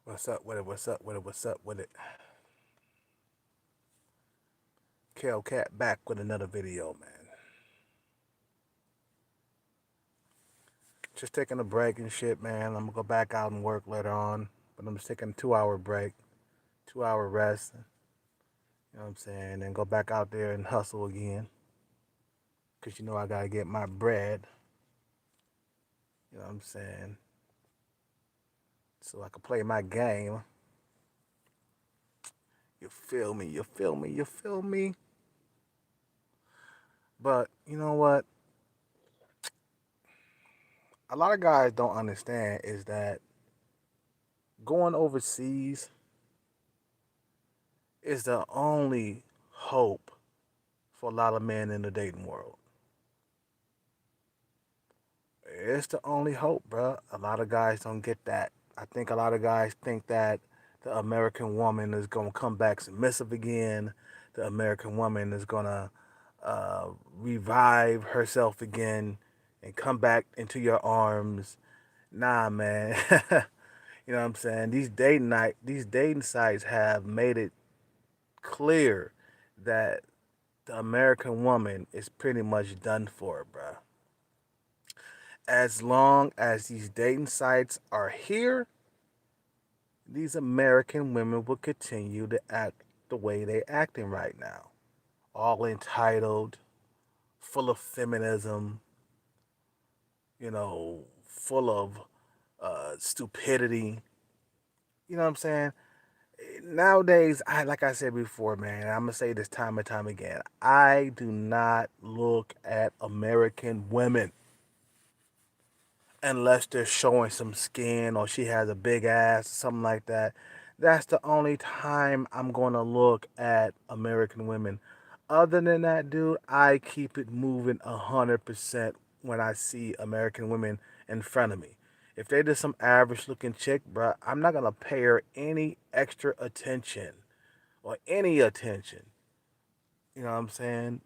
What's up with it? What's up with it? What's up with it? Kale Cat back with another video, man. Just taking a break and shit, man. I'm gonna go back out and work later on, but I'm just taking a 2 hour break, 2 hour rest. You know what I'm saying? And go back out there and hustle again, cause you know I gotta get my bread. You know what I'm saying? So I can play my game. You feel me? You feel me? You feel me? But you know what? A lot of guys don't understand is that going overseas is the only hope for a lot of men in the dating world. It's the only hope, bro. A lot of guys don't get that. I think a lot of guys think that the American woman is gonna come back submissive again. The American woman is gonna revive herself again and come back into your arms. Nah, man. You know what I'm saying? These dating sites have made it clear that the American woman is pretty much done for, bro. As long as these dating sites are here, these American women will continue to act the way they acting right now. All entitled, full of feminism, full of stupidity. You know what I'm saying? Nowadays, like I said before, man, I'm gonna say this time and time again. I do not look at American women unless they're showing some skin or she has a big ass, something like that. That's the only time I'm going to look at American women. Other than that, dude, I keep it moving 100% when I see American women in front of me. If they just some average looking chick, bruh, I'm not going to pay her any extra attention or any attention. You know what I'm saying?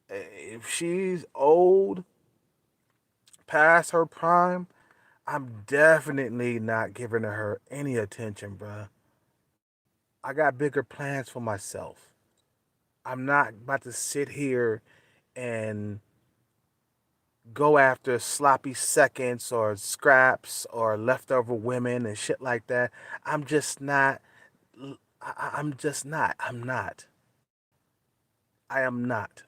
If she's old, past her prime, I'm definitely not giving her any attention, bruh. I got bigger plans for myself. I'm not about to sit here and go after sloppy seconds or scraps or leftover women and shit like that. I'm just not. I'm just not. I'm not. I am not.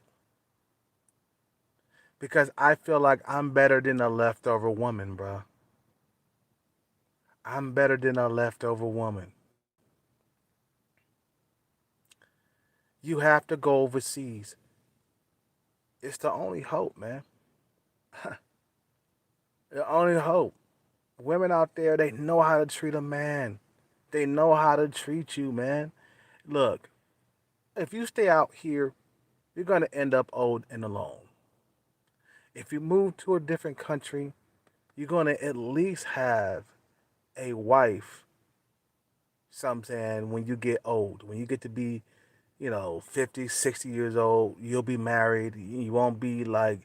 Because I feel like I'm better than a leftover woman, bruh. I'm better than a leftover woman. You have to go overseas. It's the only hope, man. The only hope. Women out there, they know how to treat a man. They know how to treat you, man. Look, if you stay out here, you're going to end up old and alone. If you move to a different country, you're going to at least have a wife, something when you get old. When you get to be, 50, 60 years old, you'll be married. You won't be like,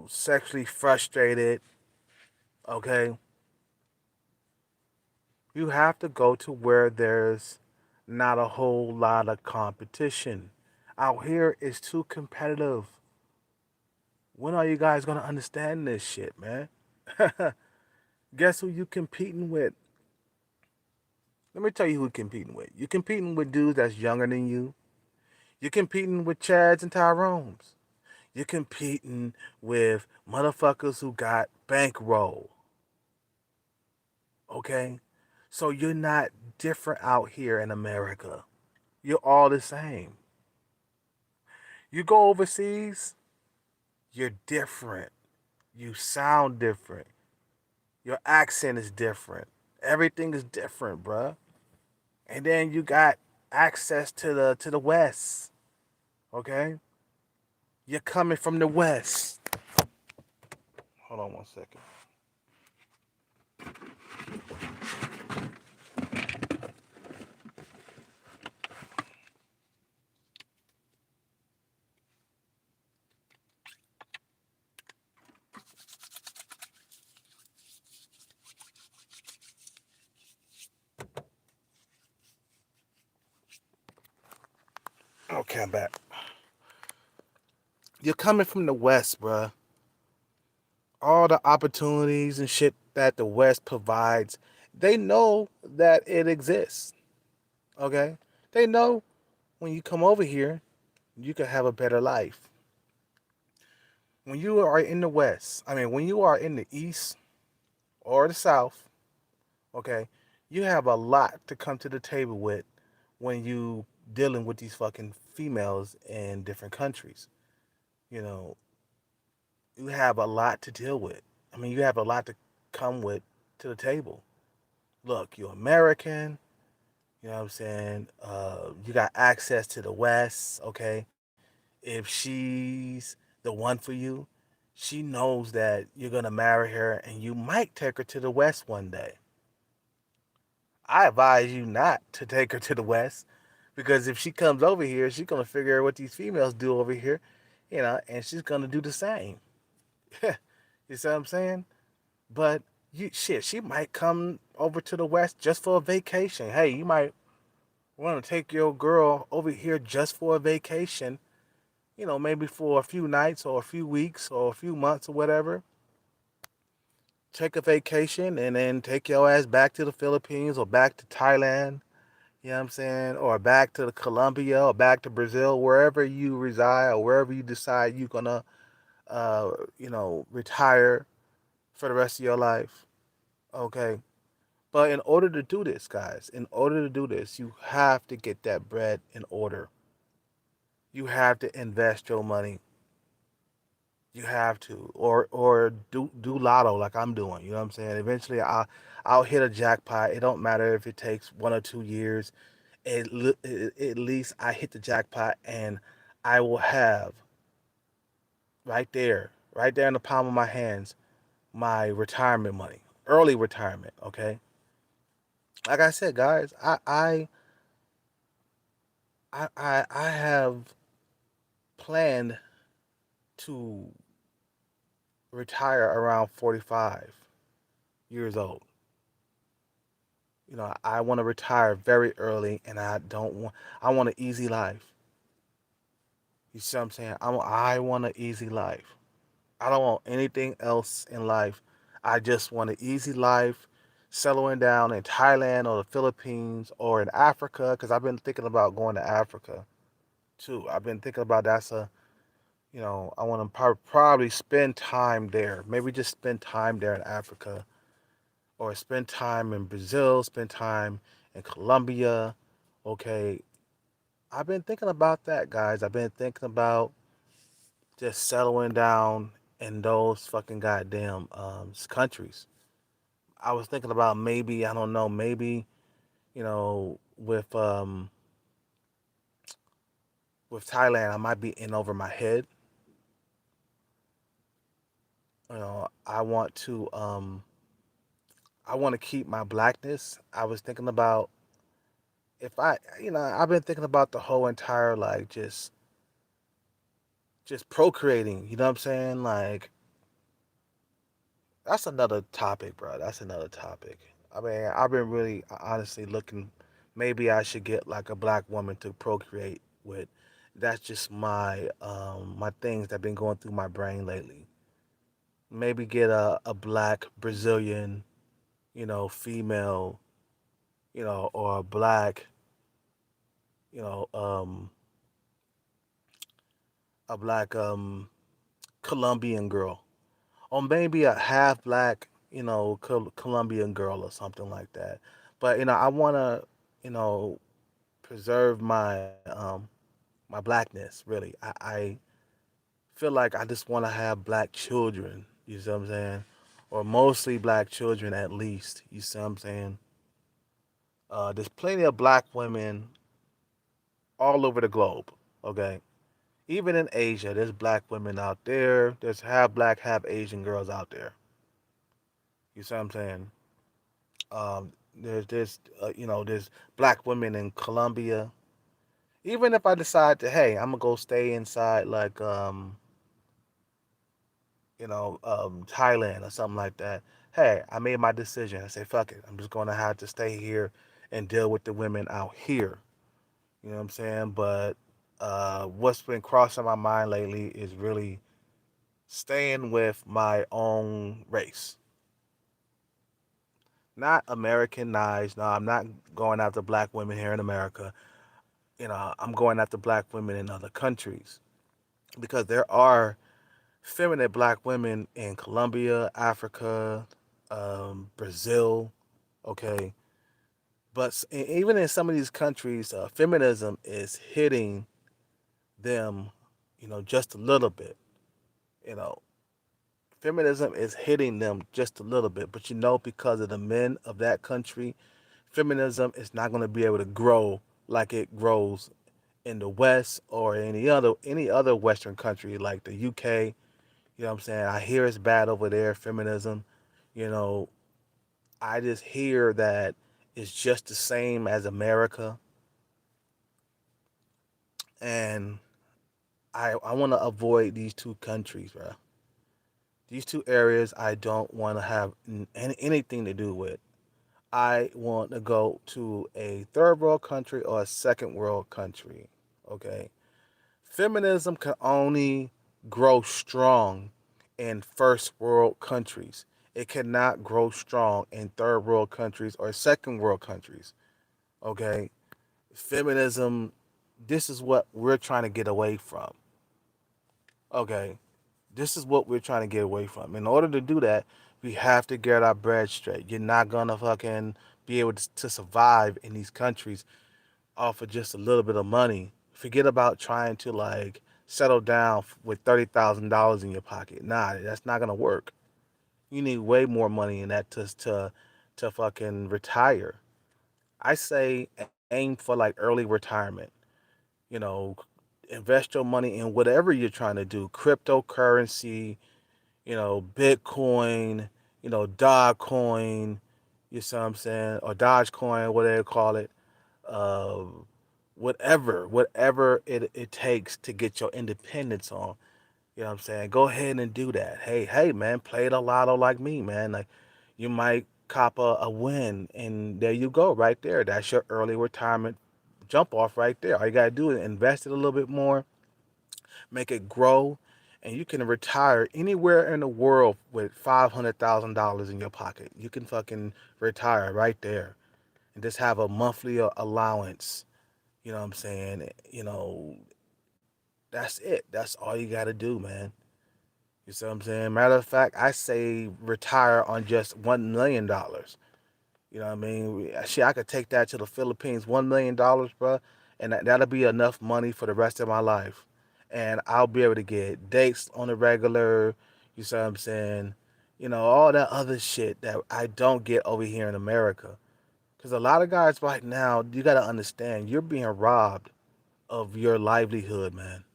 sexually frustrated, okay? You have to go to where there's not a whole lot of competition. Out here it's too competitive. When are you guys gonna understand this shit, man? Guess who you competing with? Let me tell you who you're competing with. You're competing with dudes that's younger than you. You're competing with Chads and Tyrones. You're competing with motherfuckers who got bankroll. Okay? So you're not different out here in America. You're all the same. You go overseas, you're different. You sound different. Your accent is different. Everything is different, bruh. And then you got access to the West. Okay? You're coming from the West. Hold on one second. Okay, I'm back. You're coming from the West, bruh. All the opportunities and shit that the West provides, they know that it exists. Okay? They know when you come over here, you can have a better life. When you are in the West, I mean, when you are in the East or the South, okay, you have a lot to come to the table with when you dealing with these fucking females in different countries. You know, you have a lot to deal with. I mean, you have a lot to come with to the table. Look, you're American. You know what I'm saying? You got access to the West. Okay, if she's the one for you, she knows that you're gonna marry her, and you might take her to the West one day. I advise you not to take her to the West because if she comes over here, she's gonna figure out what these females do over here, and she's gonna do the same. You see what I'm saying? But she might come over to the West just for a vacation. Hey, you might want to take your girl over here just for a vacation. Maybe for a few nights or a few weeks or a few months or whatever. Take a vacation and then take your ass back to the Philippines or back to Thailand. You know what I'm saying? Or back to the Colombia or back to Brazil, wherever you reside or wherever you decide you're gonna, retire for the rest of your life. Okay. But in order to do this, guys, in order to do this, you have to get that bread in order. You have to invest your money. You have to, or do lotto like I'm doing. You know what I'm saying? Eventually, I'll hit a jackpot. It don't matter if it takes 1 or 2 years. At least I hit the jackpot, and I will have right there in the palm of my hands, my retirement money, early retirement. Okay, like I said, guys, I have planned to retire around 45 years old. I want to retire very early, and I want an easy life. You see what I'm saying? I want an easy life. I don't want anything else in life. I just want an easy life, settling down in Thailand or the Philippines or in Africa, because I've been thinking about going to Africa too. I've been thinking about I want to probably spend time there. Maybe just spend time there in Africa or spend time in Brazil, spend time in Colombia. Okay, I've been thinking about that, guys. I've been thinking about just settling down in those fucking goddamn countries. I was thinking about maybe, I don't know, maybe, with Thailand, I might be in over my head. I want to keep my blackness. I was thinking about if I've been thinking about the whole entire like just procreating. You know what I'm saying? Like that's another topic, bro. That's another topic. I mean, I've been really honestly looking. Maybe I should get like a black woman to procreate with. That's just my things that been going through my brain lately. Maybe get a black Brazilian, female, or a black, you know, um, a black Colombian girl, or maybe a half black, Colombian girl or something like that. But I want to, you know, preserve my blackness. Really, I feel like I just want to have black children. You see what I'm saying? Or mostly black children at least. You see what I'm saying? There's plenty of black women all over the globe. Okay, even in Asia, there's black women out there. There's half black, half Asian girls out there. You see what I'm saying? There's black women in Colombia. Even if I decide to, hey, I'm gonna go stay inside like Thailand or something like that. Hey, I made my decision. I say, fuck it. I'm just gonna have to stay here and deal with the women out here. You know what I'm saying? But What's been crossing my mind lately is really staying with my own race, not Americanized. No, I'm not going after black women here in America. I'm going after black women in other countries because there are feminine black women in Colombia, Africa, Brazil. Okay, but even in some of these countries, feminism is hitting them, just a little bit. You know, feminism is hitting them just a little bit, but because of the men of that country, feminism is not going to be able to grow like it grows in the West or any other Western country like the UK. You know what I'm saying? I hear it's bad over there, feminism. You know, I just hear that it's just the same as America, and I want to avoid these two countries, bro. These two areas I don't want to have anything to do with. I want to go to a third world country or a second world country. Okay. Feminism can only grow strong in first world countries. It cannot grow strong in third world countries or second world countries. Okay. Feminism, this is what we're trying to get away from. Okay. This is what we're trying to get away from. In order to do that, we have to get our bread straight. You're not gonna fucking be able to survive in these countries off of just a little bit of money. Forget about trying to like settle down with $30,000 in your pocket. Nah, that's not gonna work. You need way more money in that to fucking retire. I say aim for like early retirement. You know, invest your money in whatever you're trying to do. Cryptocurrency, Bitcoin, Dogecoin, you see what I'm saying, or Dogecoin, whatever they call it, uh, whatever it takes to get your independence on. You know what I'm saying? Go ahead and do that. Hey, man, play the lotto like me, man. Like you might cop a win, and there you go, right there. That's your early retirement jump off right there. All you gotta do is invest it a little bit more, make it grow, and you can retire anywhere in the world with $500,000 in your pocket. You can fucking retire right there and just have a monthly allowance. You know what I'm saying? That's it. That's all you got to do, man. You see what I'm saying? Matter of fact, I say retire on just $1 million. You know what I mean? Shit, I could take that to the Philippines, $1 million, bro, and that'll be enough money for the rest of my life. And I'll be able to get dates on the regular. You see what I'm saying? All that other shit that I don't get over here in America. Because a lot of guys right now, you got to understand, you're being robbed of your livelihood, man.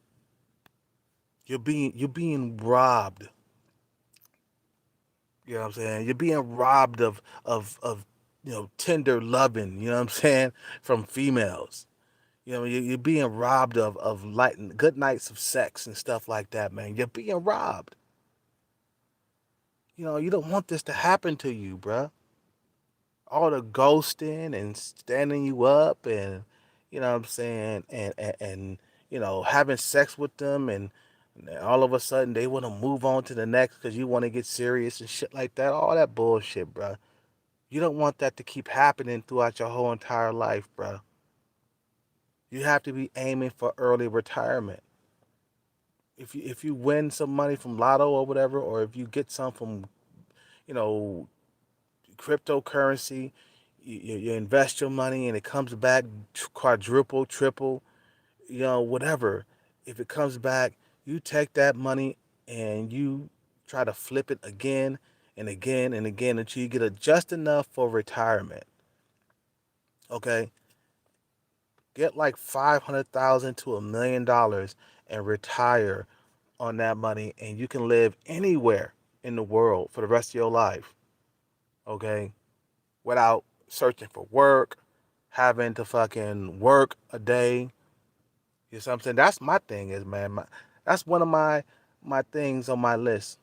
You're being robbed. You know what I'm saying? You're being robbed of tender loving, you know what I'm saying, from females. You're being robbed of light good nights of sex and stuff like that, man. You're being robbed. You don't want this to happen to you, bruh. All the ghosting and standing you up, and you know what I'm saying, and having sex with them, and all of a sudden they want to move on to the next because you want to get serious and shit like that. All that bullshit, bruh. You don't want that to keep happening throughout your whole entire life, bruh. You have to be aiming for early retirement. If you win some money from Lotto or whatever, or if you get some from you know cryptocurrency, you invest your money and it comes back quadruple, triple, whatever. If it comes back, you take that money and you try to flip it again and again and again until you get just enough for retirement. Okay, get like 500,000 to $1 million and retire on that money, and you can live anywhere in the world for the rest of your life. Okay, without searching for work, having to fucking work a day. You know what I'm saying? That's my thing is, man. That's one of my things on my list.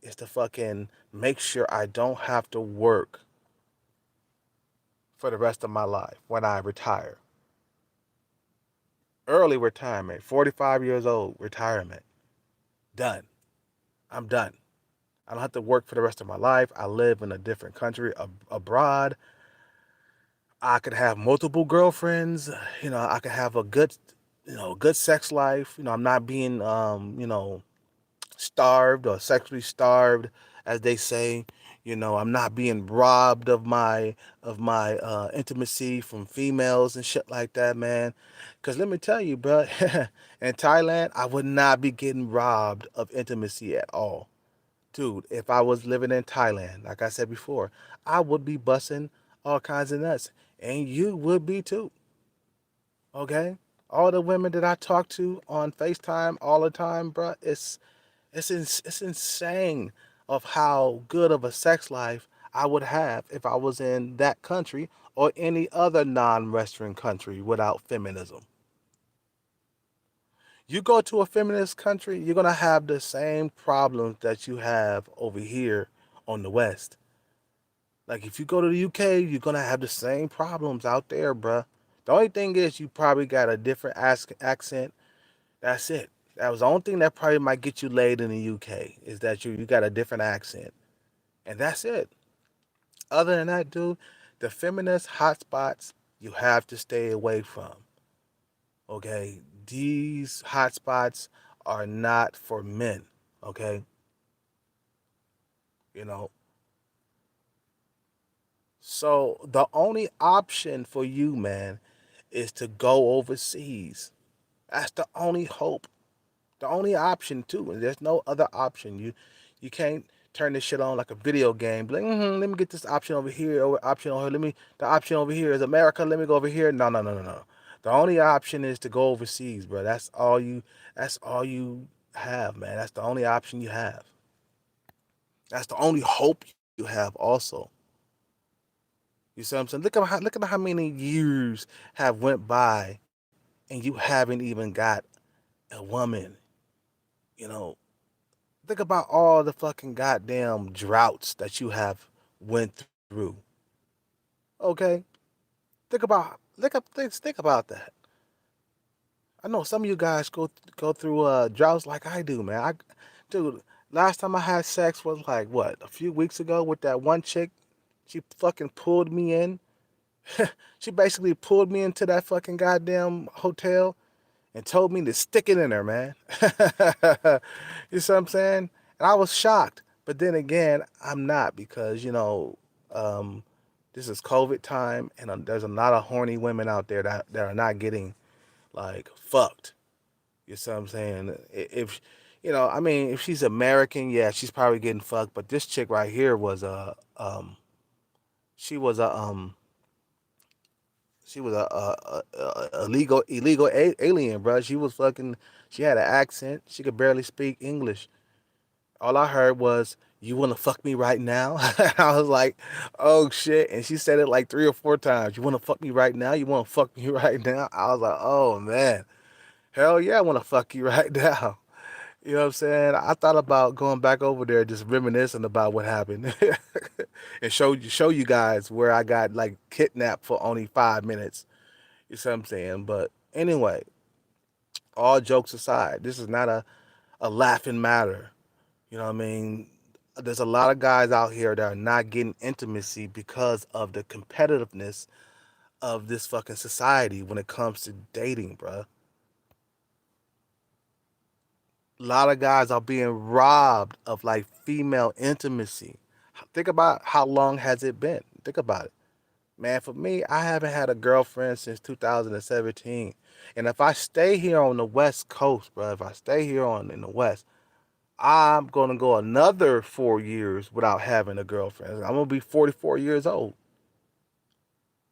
Is to fucking make sure I don't have to work for the rest of my life when I retire. Early retirement, 45 years old, retirement. Done. I'm done. I don't have to work for the rest of my life. I live in a different country, abroad. I could have multiple girlfriends. I could have a good, good sex life. I'm not being, starved or sexually starved, as they say. I'm not being robbed of my intimacy from females and shit like that, man. Cause let me tell you, bro, in Thailand, I would not be getting robbed of intimacy at all. Dude, if I was living in Thailand, like I said before, I would be busting all kinds of nuts. And you would be too. Okay? All the women that I talk to on FaceTime all the time, bro, it's insane of how good of a sex life I would have if I was in that country or any other non-Western country without feminism. You go to a feminist country, you're gonna have the same problems that you have over here on the West. Like if you go to the UK, you're gonna have the same problems out there, bruh. The only thing is you probably got a different accent. That's it. That was the only thing that probably might get you laid in the UK is that you got a different accent, and that's it. Other than that, dude, the feminist hotspots you have to stay away from. Okay, these hotspots are not for men. Okay, you know. So the only option for you, man, is to go overseas. That's the only hope. The only option too, and there's no other option. You can't turn this shit on like a video game. Like, let me get this option over here or option over here. The option over here is America. Let me go over here. No, no, no, no, no. The only option is to go overseas, bro. That's all you have, man. That's the only option you have. That's the only hope you have also. You see what I'm saying? Look at how many years have went by and you haven't even got a woman, you know. Think about all the fucking goddamn droughts that you have went through. Okay? Think about that. I know some of you guys go through droughts like I do, man. Dude, last time I had sex was like what, a few weeks ago with that one chick. She fucking pulled me in. She basically pulled me into that fucking goddamn hotel and told me to stick it in her, man. You see what I'm saying? And I was shocked. But then again, I'm not because, um, this is COVID time and there's a lot of horny women out there that are not getting like fucked. You see what I'm saying? If, I mean, if she's American, yeah, she's probably getting fucked. But this chick right here was she was a, she was a illegal alien, bro. She was fucking. She had an accent. She could barely speak English. All I heard was, "You want to fuck me right now?" I was like, "Oh shit!" And she said it like 3 or 4 times. "You want to fuck me right now? You want to fuck me right now?" I was like, "Oh man, hell yeah, I want to fuck you right now." You know what I'm saying? I thought about going back over there, just reminiscing about what happened, and show you guys where I got like kidnapped for only 5 minutes. You see what I'm saying? But anyway, all jokes aside, this is not a laughing matter. You know what I mean? There's a lot of guys out here that are not getting intimacy because of the competitiveness of this fucking society when it comes to dating, bruh. A lot of guys are being robbed of like female intimacy. Think about how long has it been? Think about it. Man, for me, I haven't had a girlfriend since 2017. And if I stay here on the West Coast, bro, if I stay here on in the West, I'm gonna go another 4 years without having a girlfriend. I'm gonna be 44 years old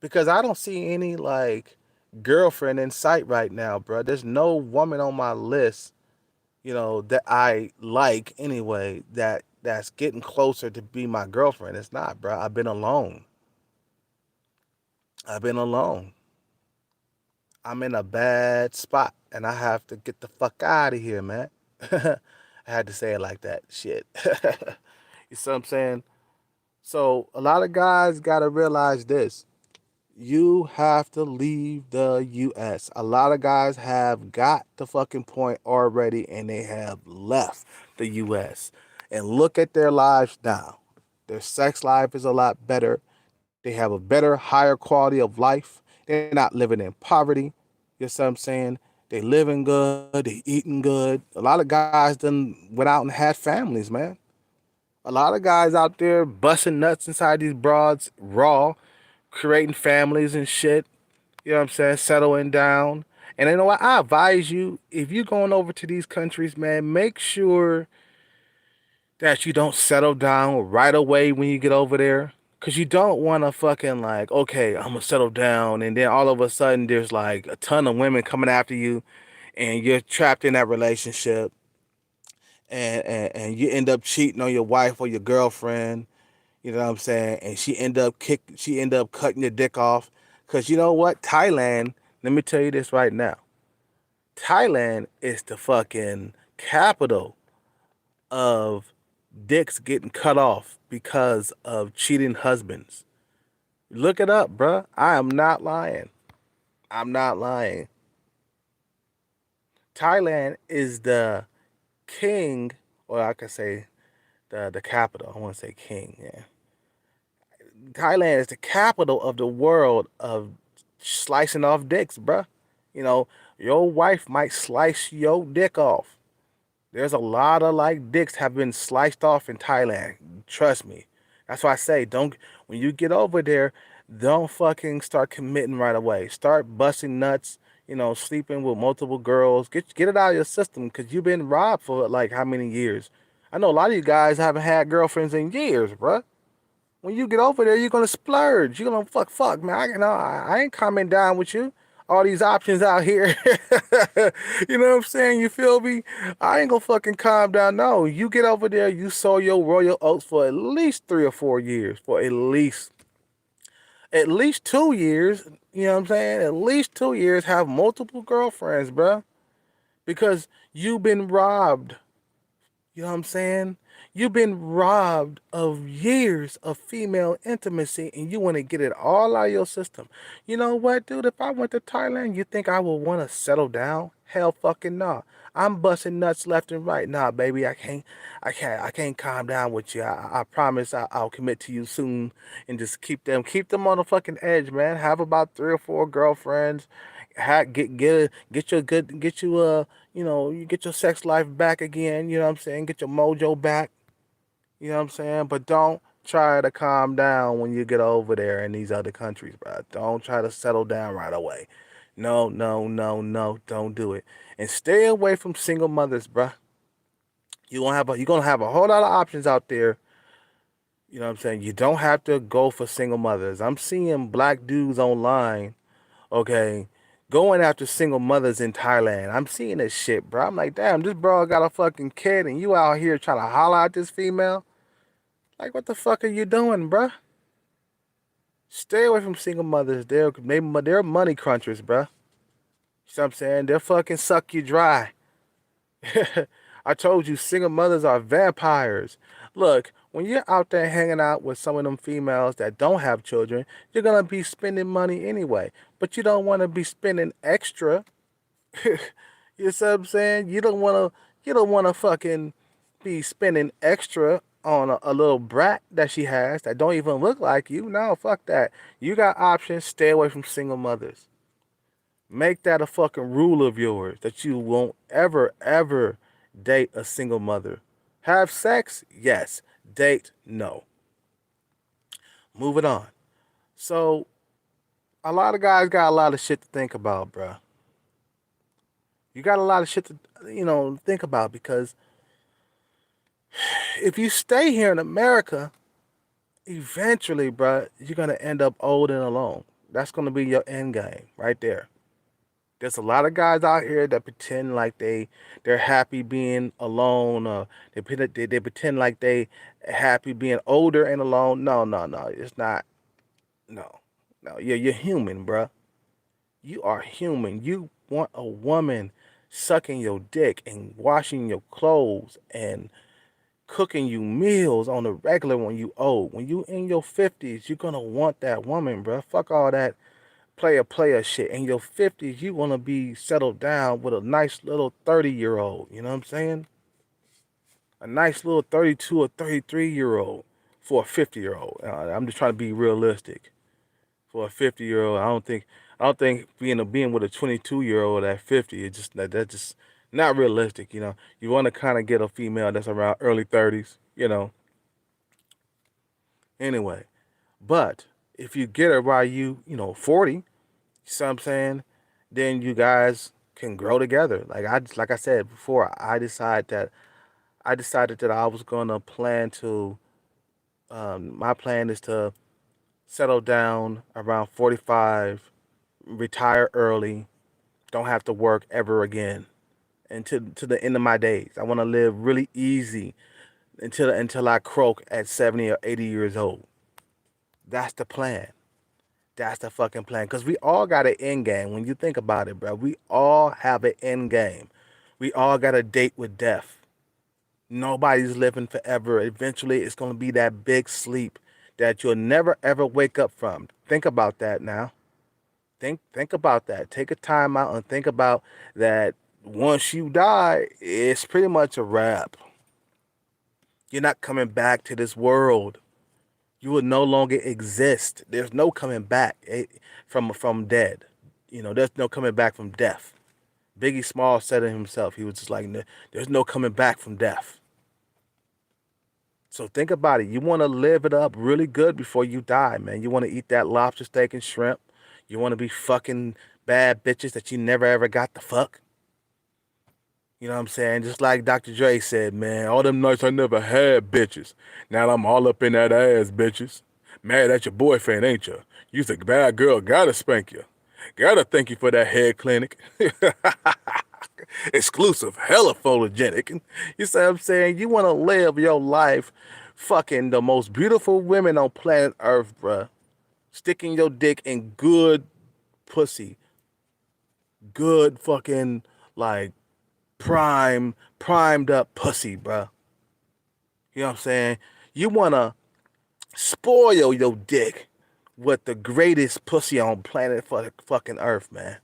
because I don't see any like girlfriend in sight right now, bro. There's no woman on my list, that I like anyway. That's getting closer to be my girlfriend. It's not, bro. I've been alone. I've been alone. I'm in a bad spot and I have to get the fuck out of here, man. I had to say it like that. Shit. You see what I'm saying? So a lot of guys gotta realize this. You have to leave the US. A lot of guys have got the fucking point already and they have left the US. And look at their lives now. Their sex life is a lot better. They have a better, higher quality of life. They're not living in poverty. You know what I'm saying? They living good, they eating good. A lot of guys done went out and had families, man. A lot of guys out there busting nuts inside these broads raw, creating families and shit. You know what I'm saying? Settling down. And you know what? I advise you, if you're going over to these countries, man, make sure that you don't settle down right away when you get over there. Cause you don't want to fucking like, okay, I'm gonna settle down, and then all of a sudden there's like a ton of women coming after you, and you're trapped in that relationship, and you end up cheating on your wife or your girlfriend. You know what I'm saying? And she end up cutting your dick off. Cause you know what? Thailand, let me tell you this right now. Thailand is the fucking capital of dicks getting cut off because of cheating husbands. Look it up, bruh. I am not lying. I'm not lying. Thailand is the king, or I could say the capital. I want to say king, yeah. Thailand is the capital of the world of slicing off dicks, bruh. You know, your wife might slice your dick off. There's a lot of like dicks have been sliced off in Thailand. Trust me. That's why I say don't when you get over there, don't fucking start committing right away. Start busting nuts, sleeping with multiple girls. Get it out of your system because you've been robbed for like how many years? I know a lot of you guys haven't had girlfriends in years, bruh. When you get over there, you're gonna splurge. You're gonna fuck, man. I ain't coming down with you. All these options out here. You know what I'm saying? You feel me? I ain't gonna fucking calm down. No, you get over there, you sow your royal oats for at least 3 or 4 years. For at least 2 years. You know what I'm saying? At least 2 years, have multiple girlfriends, bruh. Because you've been robbed. You know what I'm saying? You've been robbed of years of female intimacy and you want to get it all out of your system. You know what, dude? If I went to Thailand, you think I would want to settle down? Hell fucking no. I'm busting nuts left and right. Nah, baby, I can't calm down with you. I promise I'll commit to you soon and just keep them on the fucking edge, man. Have about 3 or 4 girlfriends. Get your good, get you you get your sex life back again, you know what I'm saying? Get your mojo back, you know what I'm saying? But don't try to calm down when you get over there in these other countries, bro. Don't try to settle down right away. No, no, no, no, don't do it. And stay away from single mothers, bro. You're gonna have a whole lot of options out there. You know what I'm saying? You don't have to go for single mothers. I'm seeing black dudes online, okay, going after single mothers in Thailand. I'm seeing this shit, bro. I'm like, damn, this bro got a fucking kid and you out here trying to holler at this female? Like, what the fuck are you doing, bro? Stay away from single mothers. They're money crunchers, bro. You know what I'm saying? They'll fucking suck you dry. I told you, single mothers are vampires. Look, when you're out there hanging out with some of them females that don't have children, you're gonna be spending money anyway. But you don't want to be spending extra. You know what I'm saying? You don't wanna fucking be spending extra on a little brat that she has that don't even look like you. No, fuck that. You got options. Stay away from single mothers. Make that a fucking rule of yours that you won't ever, ever date a single mother. Have sex? Yes. Date? No. Moving on. So, a lot of guys got a lot of shit to think about, bruh. You got a lot of shit to, think about because if you stay here in America, eventually, bruh, you're going to end up old and alone. That's going to be your end game right there. There's a lot of guys out here that pretend like they're happy being alone. They pretend like they happy being older and alone. No, no, no. It's not. No, no. You're human, bruh. You are human. You want a woman sucking your dick and washing your clothes and cooking you meals on the regular when you old. When you in your 50s, you're gonna want that woman, bruh. Fuck all that. player shit. In your 50s, you want to be settled down with a nice little 30-year-old. You know what I'm saying? A nice little 32 or 33-year-old for a 50-year-old. I'm just trying to be realistic. For a 50-year-old, I don't think being with a 22-year-old at 50 is just that's just not realistic. You want to kind of get a female that's around early 30s. Anyway, but if you get her while you 40, you see what I'm saying? Then you guys can grow together. Like I said before, I decided that I was gonna plan to. My plan is to settle down around 45, retire early, don't have to work ever again, and to the end of my days. I want to live really easy until I croak at 70 or 80 years old. That's the plan. That's the fucking plan. Because we all got an end game. When you think about it, bro, we all have an end game. We all got a date with death. Nobody's living forever. Eventually, it's going to be that big sleep that you'll never ever wake up from. Think about that now. Think about that. Take a time out and think about that. Once you die, it's pretty much a wrap. You're not coming back to this world. You will no longer exist. There's no coming back from dead. There's no coming back from death. Biggie Small said it himself. He was just like, there's no coming back from death. So think about it. You want to live it up really good before you die, man. You want to eat that lobster steak and shrimp. You want to be fucking bad bitches that you never ever got to fuck. You know what I'm saying? Just like Dr. Dre said, man, all them nights I never had bitches. Now I'm all up in that ass, bitches. Mad at your boyfriend, ain't you? You's a bad girl, gotta spank you. Gotta thank you for that head clinic. Exclusive, hella photogenic. You see what I'm saying? You want to live your life fucking the most beautiful women on planet Earth, bruh. Sticking your dick in good pussy. Good fucking, like, primed up pussy, bruh. You know what I'm saying? You want to spoil your dick with the greatest pussy on planet fucking Earth, man.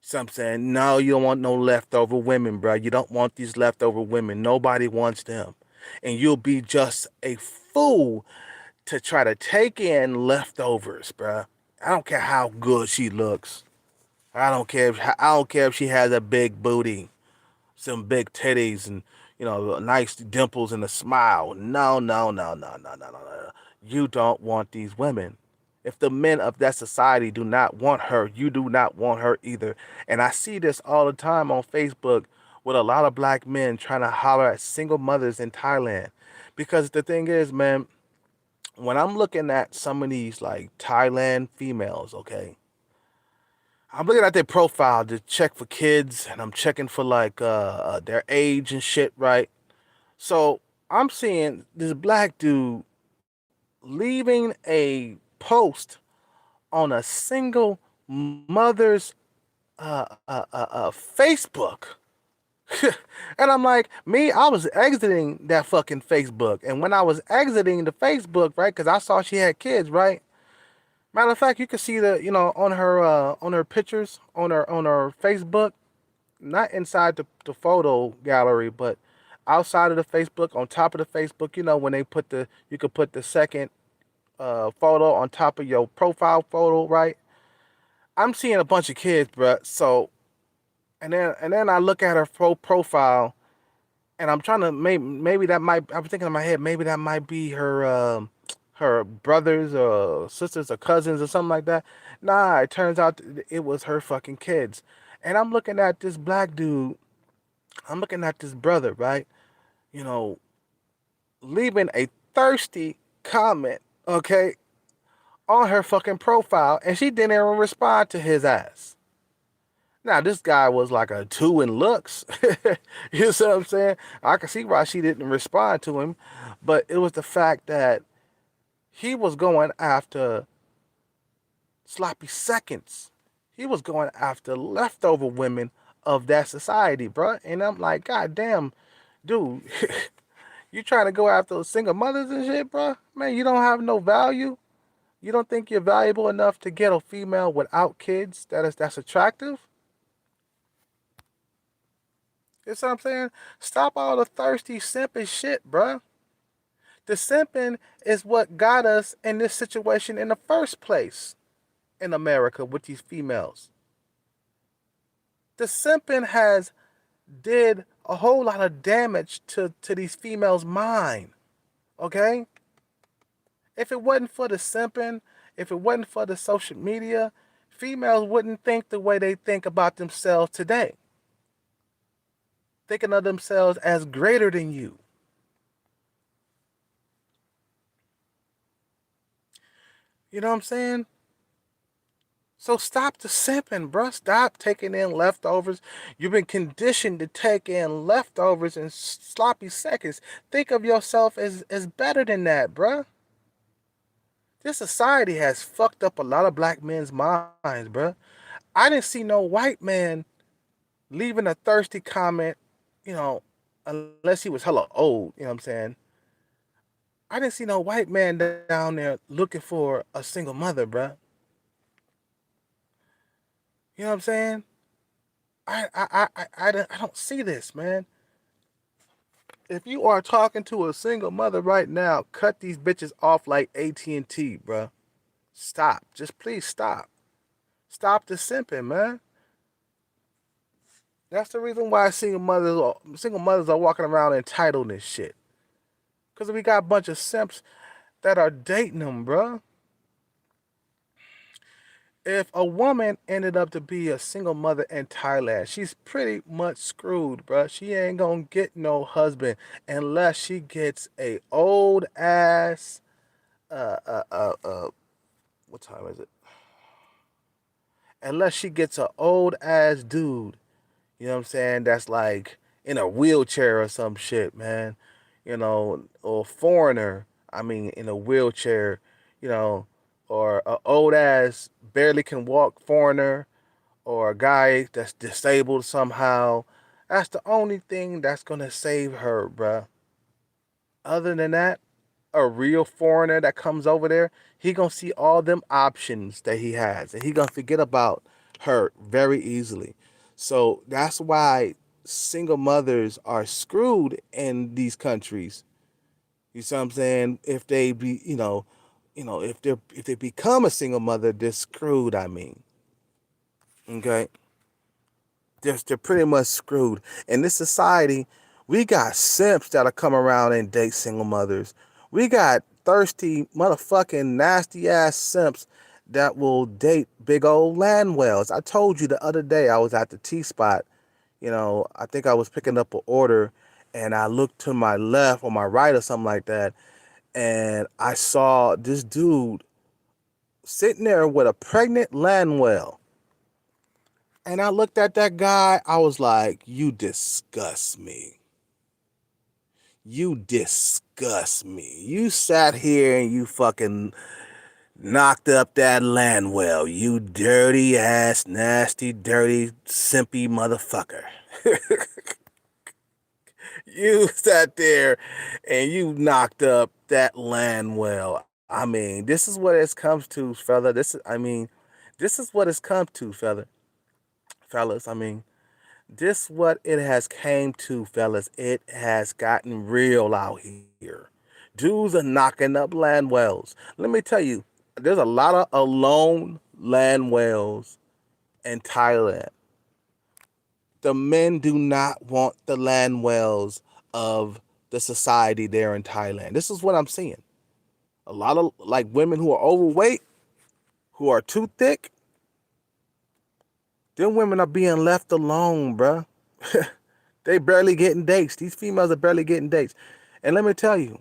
So I'm saying, no, you don't want no leftover women, bro. You don't want these leftover women. Nobody wants them. And you'll be just a fool to try to take in leftovers, bro. I don't care how good she looks. I don't care if she has a big booty, some big titties, and nice dimples and a smile. No, no, no, no, no, no, no, no. You don't want these women. If the men of that society do not want her, you do not want her either. And I see this all the time on Facebook with a lot of black men trying to holler at single mothers in Thailand. Because the thing is, man, when I'm looking at some of these like Thailand females, okay, I'm looking at their profile to check for kids, and I'm checking for like their age and shit, right? So I'm seeing this black dude leaving a post on a single mother's Facebook. And I'm like, I was exiting that fucking Facebook. And when I was exiting the Facebook, right, because I saw she had kids, right? Matter of fact, you can see on her pictures on her Facebook, not inside the photo gallery, but outside of the Facebook, on top of the Facebook, when you could put the second photo on top of your profile photo, right? I'm seeing a bunch of kids, bruh. So, and then I look at her profile, and I'm trying to maybe that might. I'm thinking in my head maybe that might be her brothers or sisters or cousins or something like that. Nah, it turns out it was her fucking kids. And I'm looking at this black dude. I'm looking at this brother, right? You know, leaving a thirsty comment, okay, on her fucking profile, and she didn't even respond to his ass. Now, this guy was like a 2 in looks. You know what I'm saying? I can see why she didn't respond to him, but it was the fact that he was going after sloppy seconds. He was going after leftover women of that society, bruh. And I'm like, God damn, dude, you trying to go after single mothers and shit, bruh? Man, you don't have no value. You don't think you're valuable enough to get a female without kids that's attractive? You know what I'm saying? Stop all the thirsty simping shit, bruh. The simping is what got us in this situation in the first place in America with these females. The simping has did a whole lot of damage to these females' mind. Okay? If it wasn't for the simping, if it wasn't for the social media, females wouldn't think the way they think about themselves today. Thinking of themselves as greater than you. You know what I'm saying? So stop the simping, bruh. Stop taking in leftovers. You've been conditioned to take in leftovers in sloppy seconds. Think of yourself as better than that, bruh. This society has fucked up a lot of black men's minds, bruh. I didn't see no white man leaving a thirsty comment, you know, unless he was hella old, you know what I'm saying? I didn't see no white man down there looking for a single mother, bruh. You know what I'm saying? I don't see this, man. If you are talking to a single mother right now, cut these bitches off like AT&T, bruh. Stop. Just please stop. Stop the simping, man. That's the reason why single mothers are walking around entitled and shit. Cause we got a bunch of simps that are dating them, bruh. If a woman ended up to be a single mother in Thailand, she's pretty much screwed, bruh. She ain't gonna get no husband unless she gets a old ass uh uh uh uh what time is it? Unless she gets a old ass dude, you know what I'm saying, that's like in a wheelchair or some shit, man. Or foreigner, I mean in a wheelchair, you know, or a old ass barely can walk foreigner or a guy that's disabled somehow. That's the only thing that's gonna save her, bruh. Other than that, a real foreigner that comes over there, he gonna see all them options that he has, and he gonna forget about her very easily. So that's why single mothers are screwed in these countries. You see what I'm saying? If they be, if they become a single mother, they're screwed. I mean, okay, they're pretty much screwed. In this society, we got simps that'll come around and date single mothers. We got thirsty, motherfucking, nasty ass simps that will date big old land wells. I told you the other day I was at the T spot. I think I was picking up an order and I looked to my left or my right or something like that. And I saw this dude sitting there with a pregnant land well. And I looked at that guy. I was like, you disgust me. You disgust me. You sat here and you fucking knocked up that land well. You dirty ass, nasty, dirty, simpy motherfucker. You sat there and you knocked up that land well. I mean, this is what it's come to, fella. This is what it's come to, fellas. I mean, this what it has came to, fellas. It has gotten real out here. Dudes are knocking up land wells. Let me tell you, there's a lot of alone land wells in Thailand. The men do not want the land wells of the society there in Thailand. This is what I'm seeing. A lot of like women who are overweight, who are too thick, them women are being left alone, bruh. They barely getting dates. These females are barely getting dates. And let me tell you,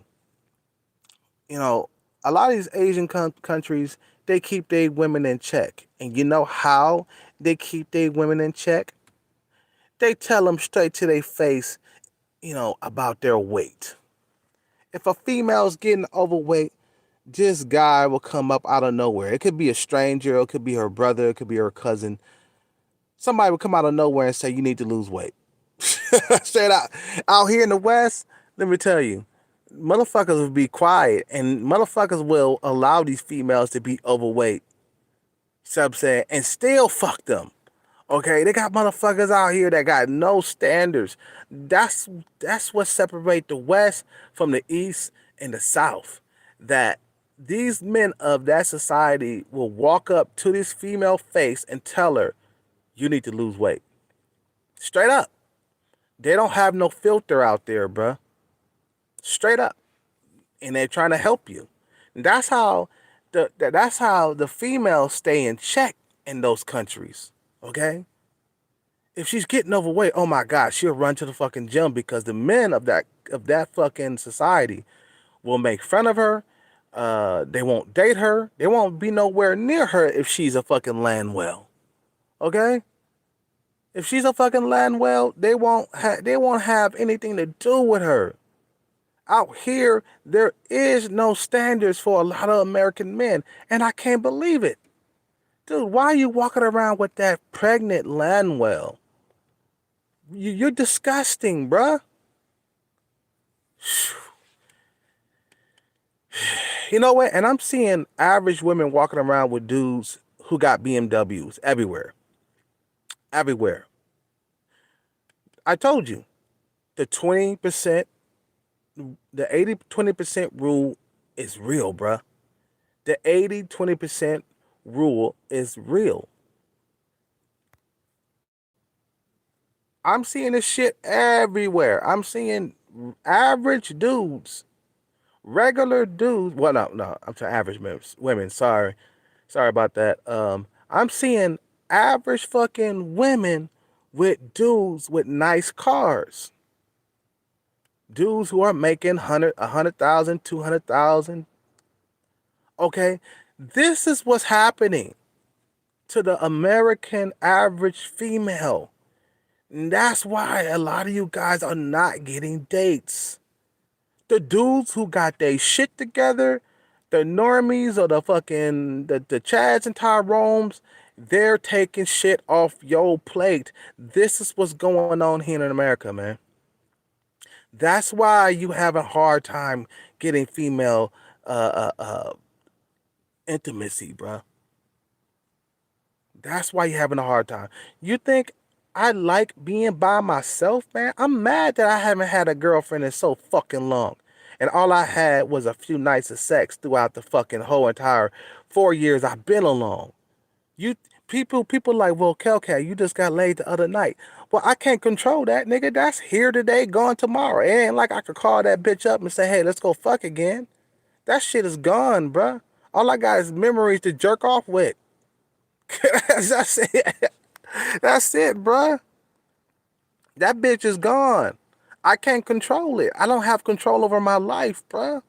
you know, a lot of these Asian countries, they keep their women in check. And you know how they keep their women in check? They tell them straight to their face, about their weight. If a female's getting overweight, this guy will come up out of nowhere. It could be a stranger, it could be her brother, it could be her cousin. Somebody will come out of nowhere and say, you need to lose weight. Straight out. Out here in the West, let me tell you. motherfuckers will be quiet and motherfuckers will allow these females to be overweight. See what I'm saying? And still fuck them. Okay, they got motherfuckers out here that got no standards. That's that's what separate the West from the East and the South. That these men of that society will walk up to this female face and tell her, "You need to lose weight." Straight up. They don't have no filter out there, bruh. Straight up, and they're trying to help you. That's how that's how the females stay in check in those countries. Okay, if she's getting overweight, oh my God, she'll run to the fucking gym because the men of that fucking society will make fun of her. They won't date her. They won't be nowhere near her if she's a fucking land well. Okay, if she's a fucking land well, they won't have anything to do with her. Out here, there is no standards for a lot of American men, and I can't believe it. Dude, why are you walking around with that pregnant Landwell? You're disgusting, bruh. You know what? And I'm seeing average women walking around with dudes who got BMWs everywhere. Everywhere. I told you, the 20%, the 80-20% rule is real, bruh. The 80-20% rule is real. I'm seeing this shit everywhere. I'm seeing average dudes, regular dudes. Well, no, I'm saying average women. Sorry about that. I'm seeing average fucking women with dudes with nice cars. Dudes who are making 100,000, 200,000. Okay, this is what's happening to the American average female. And that's why a lot of you guys are not getting dates. The dudes who got their shit together, the normies or the Chads and Tyrones, they're taking shit off your plate. This is what's going on here in America, man. That's why you have a hard time getting female intimacy, bruh. That's why you're having a hard time. You think I like being by myself, man? I'm mad that I haven't had a girlfriend in so fucking long. And all I had was a few nights of sex throughout the fucking whole entire 4 years I've been alone. You people like, well, Kelcat, you just got laid the other night. Well, I can't control that, nigga. That's here today, gone tomorrow. It ain't like I could call that bitch up and say, hey, let's go fuck again. That shit is gone, bruh. All I got is memories to jerk off with. That's it. That's it, bruh. That bitch is gone. I can't control it. I don't have control over my life, bruh.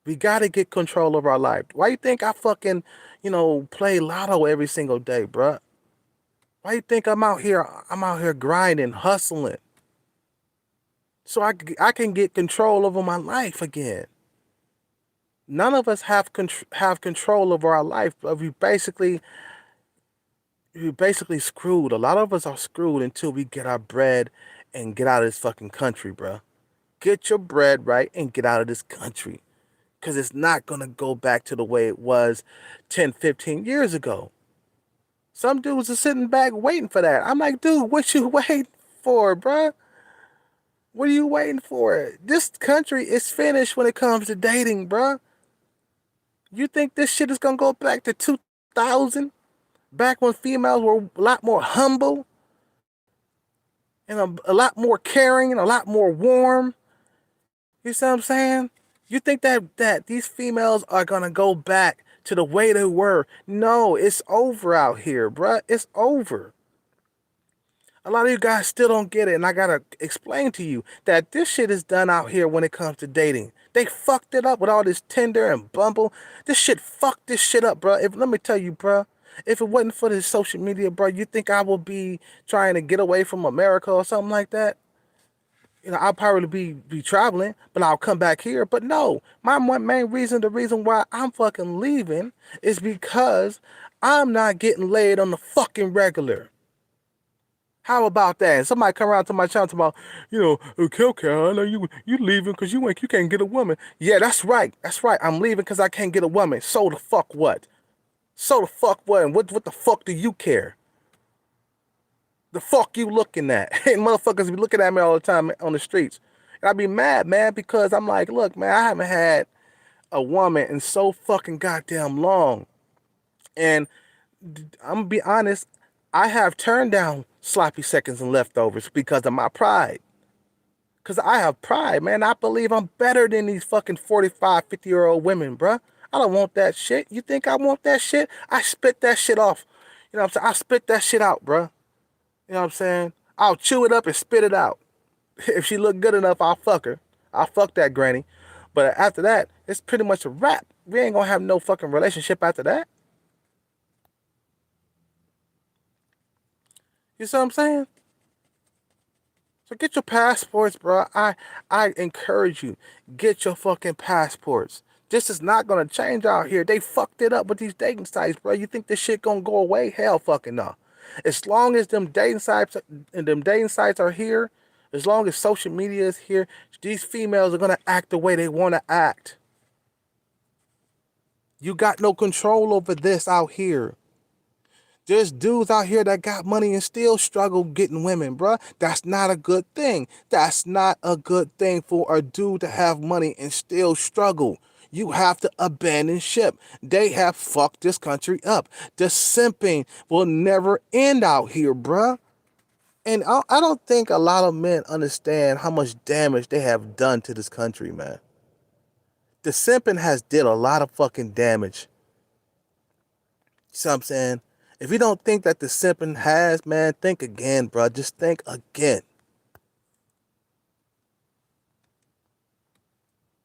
We gotta get control of our life. Why you think I fucking, play lotto every single day, bruh? Why you think I'm out here grinding, hustling, so I can get control over my life again? None of us have control over our life, but we basically screwed. A lot of us are screwed until we get our bread and get out of this fucking country, bruh. Get your bread right and get out of this country. Because it's not going to go back to the way it was 10, 15 years ago. Some dudes are sitting back waiting for that. I'm like, dude, what you waiting for, bruh? What are you waiting for? This country is finished when it comes to dating, bruh. You think this shit is going to go back to 2000? Back when females were a lot more humble and a lot more caring and a lot more warm? You see what I'm saying? You think that these females are gonna go back to the way they were? No, it's over out here, bruh. It's over. A lot of you guys still don't get it, and I gotta explain to you that this shit is done out here when it comes to dating. They fucked it up with all this Tinder and Bumble. This shit fucked this shit up, bruh. Let me tell you, bruh. If it wasn't for this social media, bruh, you think I would be trying to get away from America or something like that? I'll probably be traveling, but I'll come back here. But no, my one main reason, the reason why I'm fucking leaving is because I'm not getting laid on the fucking regular. How about that? And somebody come around to my channel about, Kel, I know you leaving because you can't get a woman. Yeah, that's right. That's right. I'm leaving because I can't get a woman. So the fuck what? So the fuck what? And what the fuck do you care? The fuck you looking at? And motherfuckers be looking at me all the time on the streets. And I be mad, man, because I'm like, look, man, I haven't had a woman in so fucking goddamn long. And I'm gonna be honest, I have turned down sloppy seconds and leftovers because of my pride. Because I have pride, man. I believe I'm better than these fucking 45, 50-year-old women, bruh. I don't want that shit. You think I want that shit? I spit that shit off. You know what I'm saying? I spit that shit out, bruh. You know what I'm saying? I'll chew it up and spit it out. If she look good enough, I'll fuck her. I'll fuck that granny. But after that, it's pretty much a wrap. We ain't gonna have no fucking relationship after that. You see what I'm saying? So get your passports, bro. I encourage you, get your fucking passports. This is not gonna change out here. They fucked it up with these dating sites, bro. You think this shit gonna go away? Hell, fucking no. As long as them dating sites are here, as long as social media is here, these females are gonna act the way they wanna act. You got no control over this out here. There's dudes out here that got money and still struggle getting women, bruh. That's not a good thing. That's not a good thing for a dude to have money and still struggle. You have to abandon ship. They have fucked this country up. The simping will never end out here, bruh. And I don't think a lot of men understand how much damage they have done to this country, man. The simping has did a lot of fucking damage. You see what I'm saying? If you don't think that the simping has, man, think again, bro. Just think again.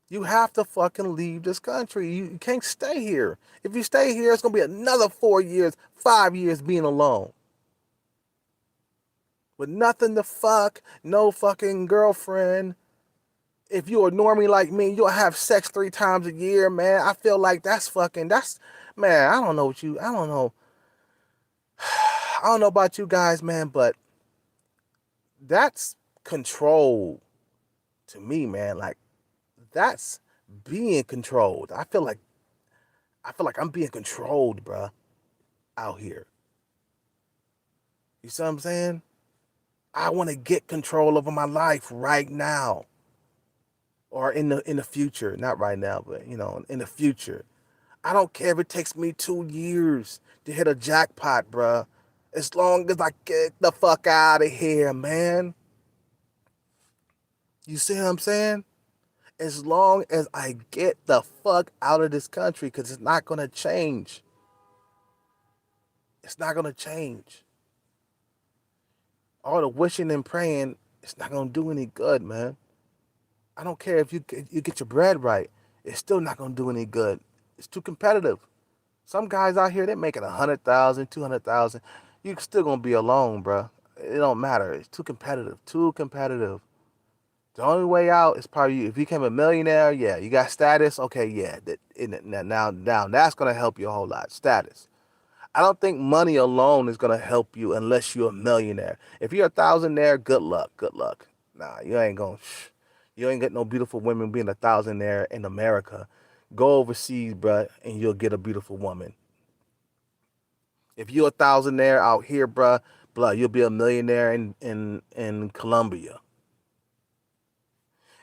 You have to fucking leave this country. You can't stay here. If you stay here, it's going to be another 4 years, 5 years being alone. With nothing to fuck, no fucking girlfriend. If you're a normie like me, you'll have sex 3 times a year, man. I feel like man, I don't know. I don't know about you guys, man, but that's control to me, man. Like, that's being controlled. I feel like I'm being controlled, bruh, out here. You see what I'm saying? I want to get control over my life right now. Or in the future. Not right now, but in the future. I don't care if it takes me 2 years to hit a jackpot, bruh. As long as I get the fuck out of here, man. You see what I'm saying? As long as I get the fuck out of this country, because it's not going to change. It's not going to change. All the wishing and praying, it's not going to do any good, man. I don't care if you get your bread right. It's still not going to do any good. It's too competitive. Some guys out here, they're making 100,000, 200,000. You still going to be alone, bro. It don't matter. It's too competitive. Too competitive. The only way out is probably if you became a millionaire. Yeah, you got status. Okay, yeah. Now that's gonna help you a whole lot. Status. I don't think money alone is gonna help you unless you're a millionaire. If you're a thousandaire, good luck. Good luck. Nah, you ain't gonna. You ain't get no beautiful women being a thousandaire in America. Go overseas, bruh, and you'll get a beautiful woman. If you're a thousandaire out here, bruh, you'll be a millionaire in Colombia.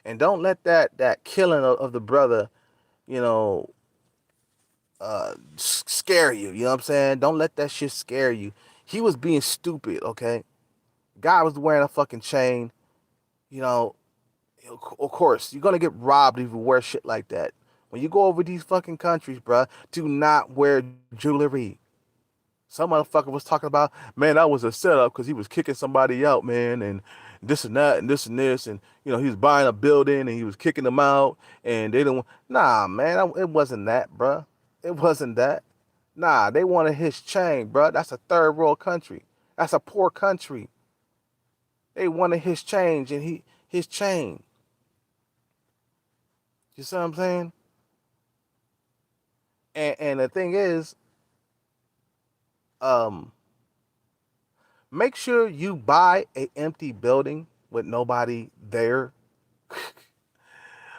And don't let that killing of the brother, you know, scare you. You know what I'm saying? Don't let that shit scare you. He was being stupid, okay? Guy was wearing a fucking chain. You know, of course, you're gonna get robbed if you wear shit like that. When you go over these fucking countries, bruh, do not wear jewelry. Some motherfucker was talking about, man, that was a setup because he was kicking somebody out, man, and this and that and this and this, and he was buying a building and he was kicking them out, and they didn't. Nah, man, it wasn't that, bruh. It wasn't that. Nah, they wanted his chain, bruh. That's a third world country. That's a poor country. They wanted his change and his chain. You see what I'm saying? And the thing is, um, Make sure you buy a empty building with nobody there.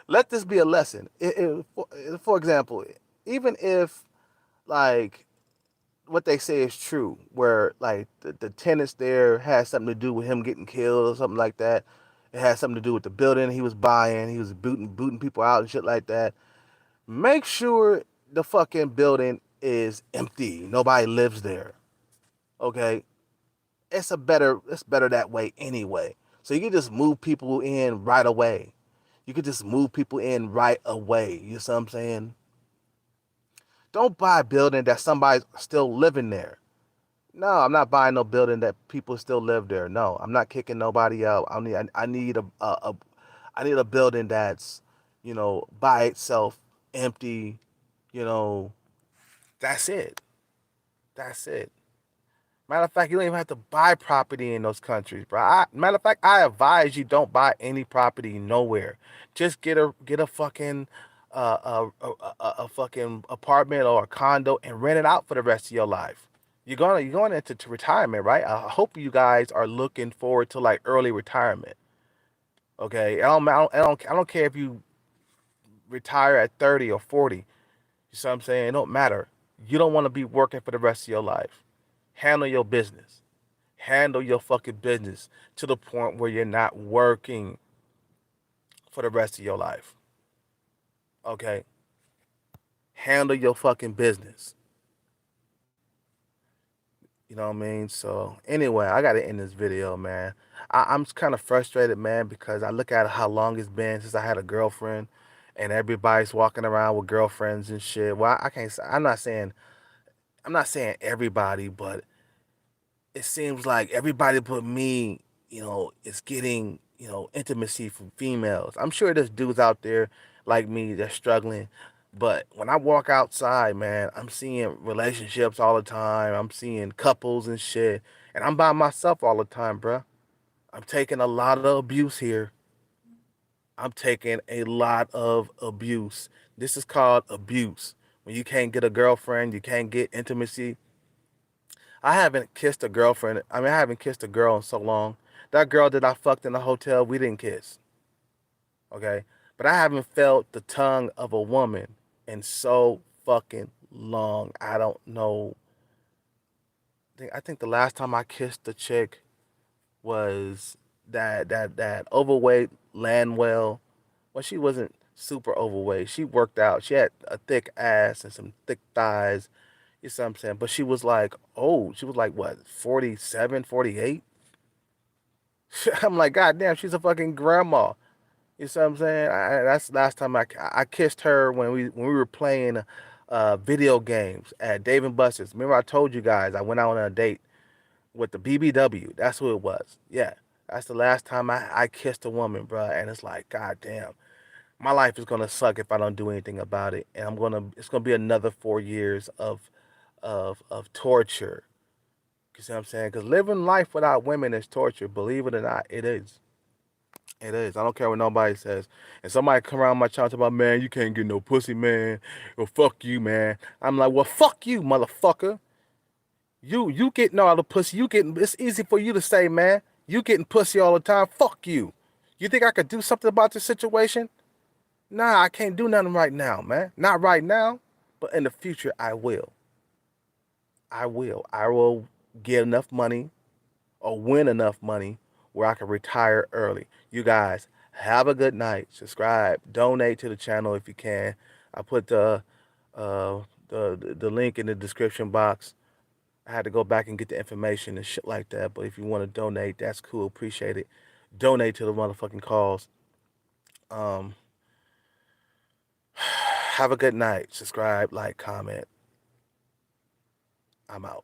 Let this be a lesson. For example, even if like what they say is true, where like the tenants there has something to do with him getting killed or something like that. It has something to do with the building he was buying. He was booting people out and shit like that. Make sure the fucking building is empty. Nobody lives there. Okay, it's better that way anyway. So you can just move people in right away. You could just move people in right away. You know what I'm saying? Don't buy a building that somebody's still living there. No, I'm not buying no building that people still live there. No, I'm not kicking nobody out. I need I need a building that's, by itself, empty. You know, that's it. That's it. Matter of fact, you don't even have to buy property in those countries, bro. Matter of fact, I advise you don't buy any property nowhere. Just get a fucking a fucking apartment or a condo and rent it out for the rest of your life. You're going into to retirement, right? I hope you guys are looking forward to like early retirement. Okay, I don't care if you retire at 30 or 40. You see what I'm saying? It don't matter. You don't want to be working for the rest of your life. Handle your business. Handle your fucking business to the point where you're not working for the rest of your life. Okay? Handle your fucking business. You know what I mean? So, anyway, I got to end this video, man. I'm kind of frustrated, man, because I look at how long it's been since I had a girlfriend and everybody's walking around with girlfriends and shit. Well, I can't say, I'm not saying everybody, but it seems like everybody but me, is getting, intimacy from females. I'm sure there's dudes out there like me that's struggling, but when I walk outside, man, I'm seeing relationships all the time. I'm seeing couples and shit, and I'm by myself all the time, bruh. I'm taking a lot of abuse here. I'm taking a lot of abuse. This is called abuse. When you can't get a girlfriend, you can't get intimacy. I haven't kissed a girlfriend. I mean, I haven't kissed a girl in so long. That girl that I fucked in the hotel, we didn't kiss. Okay. But I haven't felt the tongue of a woman in so fucking long. I don't know. I think the last time I kissed a chick was that overweight Landwell. Well, she wasn't super overweight. She worked out. She had a thick ass and some thick thighs. You see what I'm saying? But she was like old. She was like what, 47, 48? I'm like, God damn, she's a fucking grandma. You see what I'm saying? That's the last time I kissed her when we were playing video games at Dave and Buster's. Remember I told you guys I went out on a date with the BBW. That's who it was. Yeah. That's the last time I kissed a woman, bro. And it's like, God damn, my life is gonna suck if I don't do anything about it. And it's gonna be another 4 years of torture. You see what I'm saying? Because living life without women is torture. Believe it or not, it is. It is. I don't care what nobody says. And somebody come around my channel talk about, man, you can't get no pussy, man. Well, fuck you, man. I'm like, well, fuck you, motherfucker. You getting all the pussy. It's easy for you to say, man. You getting pussy all the time. Fuck you. You think I could do something about this situation? Nah, I can't do nothing right now, man. Not right now, but in the future, I will. I will. I will get enough money or win enough money where I can retire early. You guys have a good night. Subscribe, donate to the channel if you can. I put uh the link in the description box. I had to go back and get the information and shit like that. But if you want to donate, that's cool. Appreciate it. Donate to the motherfucking cause. Um, have a good night. Subscribe, like, comment. I'm out.